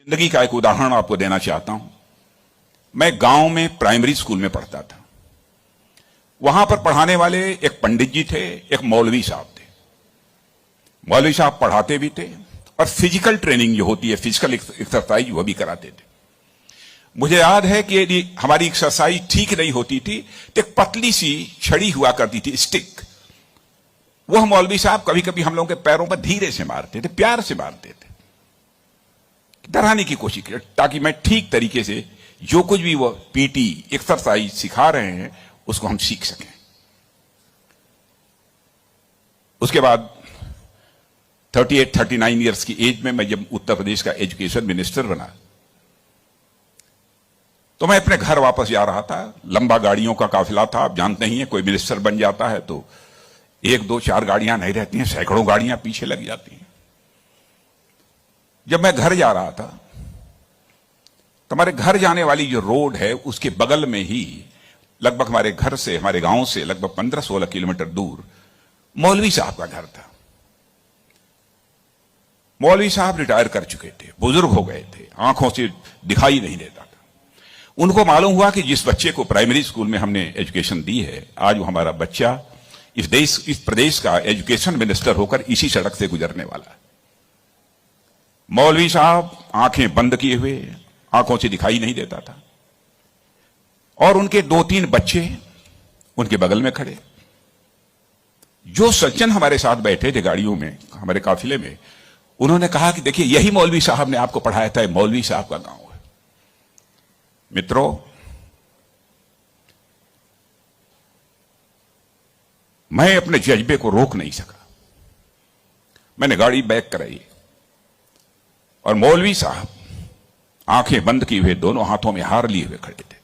जिंदगी का एक उदाहरण आपको देना चाहता हूं। मैं गांव में प्राइमरी स्कूल में पढ़ता था। वहां पर पढ़ाने वाले एक पंडित जी थे, एक मौलवी साहब थे। मौलवी साहब पढ़ाते भी थे और फिजिकल ट्रेनिंग जो होती है, फिजिकल एक्सरसाइज, वो भी कराते थे। मुझे याद है कि यदि हमारी एक्सरसाइज ठीक नहीं होती थी तो एक पतली सी छड़ी हुआ करती थी, स्टिक। वह मौलवी साहब कभी कभी हम लोगों के पैरों पर धीरे से मारते थे, प्यार से मारते थे, डराने की कोशिश की, ताकि मैं ठीक तरीके से जो कुछ भी वो पीटी एक्सरसाइज सिखा रहे हैं उसको हम सीख सकें। उसके बाद 38-39 ईयर्स की एज में मैं जब उत्तर प्रदेश का एजुकेशन मिनिस्टर बना तो मैं अपने घर वापस जा रहा था। लंबा गाड़ियों का काफिला था। आप जानते ही हैं, कोई मिनिस्टर बन जाता है तो 1, 2, 4 गाड़ियां नहीं रहती हैं, सैकड़ों गाड़ियां पीछे लग जाती हैं। जब मैं घर जा रहा था तो हमारे घर जाने वाली जो रोड है उसके बगल में ही, लगभग हमारे घर से, हमारे गांव से लगभग 15-16 किलोमीटर दूर मौलवी साहब का घर था। मौलवी साहब रिटायर कर चुके थे, बुजुर्ग हो गए थे, आंखों से दिखाई नहीं देता था। उनको मालूम हुआ कि जिस बच्चे को प्राइमरी स्कूल में हमने एजुकेशन दी है, आज वो हमारा बच्चा इस प्रदेश का एजुकेशन मिनिस्टर होकर इसी सड़क से गुजरने वाला है। मौलवी साहब आंखें बंद किए हुए, आंखों से दिखाई नहीं देता था, और उनके 2-3 बच्चे उनके बगल में खड़े। जो सज्जन हमारे साथ बैठे थे गाड़ियों में, हमारे काफिले में, उन्होंने कहा कि देखिए, यही मौलवी साहब ने आपको पढ़ाया था, मौलवी साहब का गांव है। मित्रों, मैं अपने जज्बे को रोक नहीं सका। मैंने गाड़ी बैक कराई और मौलवी साहब आंखें बंद किए हुए, दोनों हाथों में हार लिए हुए खड़े थे।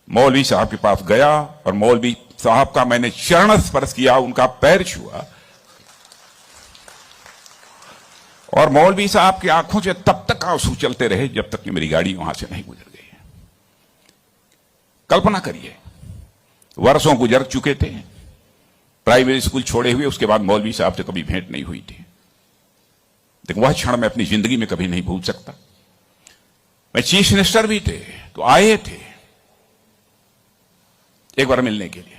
मौलवी साहब के पास गया और मौलवी साहब का मैंने चरण स्पर्श किया, उनका पैर छुआ, और मौलवी साहब की आंखों से तब तक आंसू चलते रहे जब तक कि मेरी गाड़ी वहां से नहीं गुजर गई। कल्पना करिए, वर्षों गुजर चुके थे, प्राइमरी स्कूल छोड़े हुए, उसके बाद मौलवी साहब से कभी भेंट नहीं हुई थी। लेकिन वह क्षण मैं अपनी जिंदगी में कभी नहीं भूल सकता। मैं चीफ मिनिस्टर भी थे तो आए थे एक बार मिलने के लिए।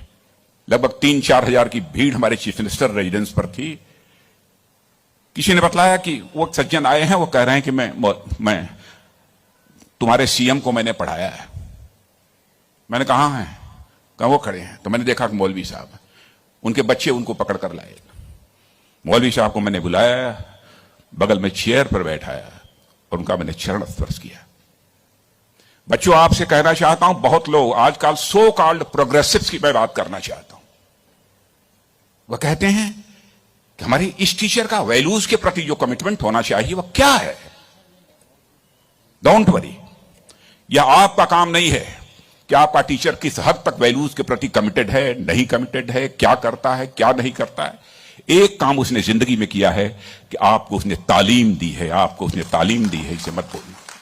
लगभग 3-4 हजार की भीड़ हमारे चीफ मिनिस्टर रेजिडेंस पर थी। किसी ने बतलाया कि वो सज्जन आए हैं, वो कह रहे हैं कि मैं तुम्हारे सीएम को मैंने पढ़ाया है। मैंने कहा है, कहा वो खड़े हैं। तो मैंने देखा कि मौलवी साहब, उनके बच्चे उनको पकड़ कर लाए। मौलवी साहब को मैंने बुलाया, बगल में चेयर पर बैठाया और उनका मैंने चरण स्पर्श किया। बच्चों, आपसे कहना चाहता हूं, बहुत लोग आजकल सो कॉल्ड प्रोग्रेसिव्स की मैं बात करना चाहता हूं। वह कहते हैं कि हमारी इस टीचर का वैल्यूज के प्रति जो कमिटमेंट होना चाहिए वह क्या है। डोंट वरी, यह आपका काम नहीं है कि आपका टीचर किस हद तक वैल्यूज के प्रति कमिटेड है, नहीं कमिटेड है, क्या करता है, क्या नहीं करता है। एक काम उसने जिंदगी में किया है कि आपको उसने तालीम दी है, आपको उसने तालीम दी है, इसे मत भूलना।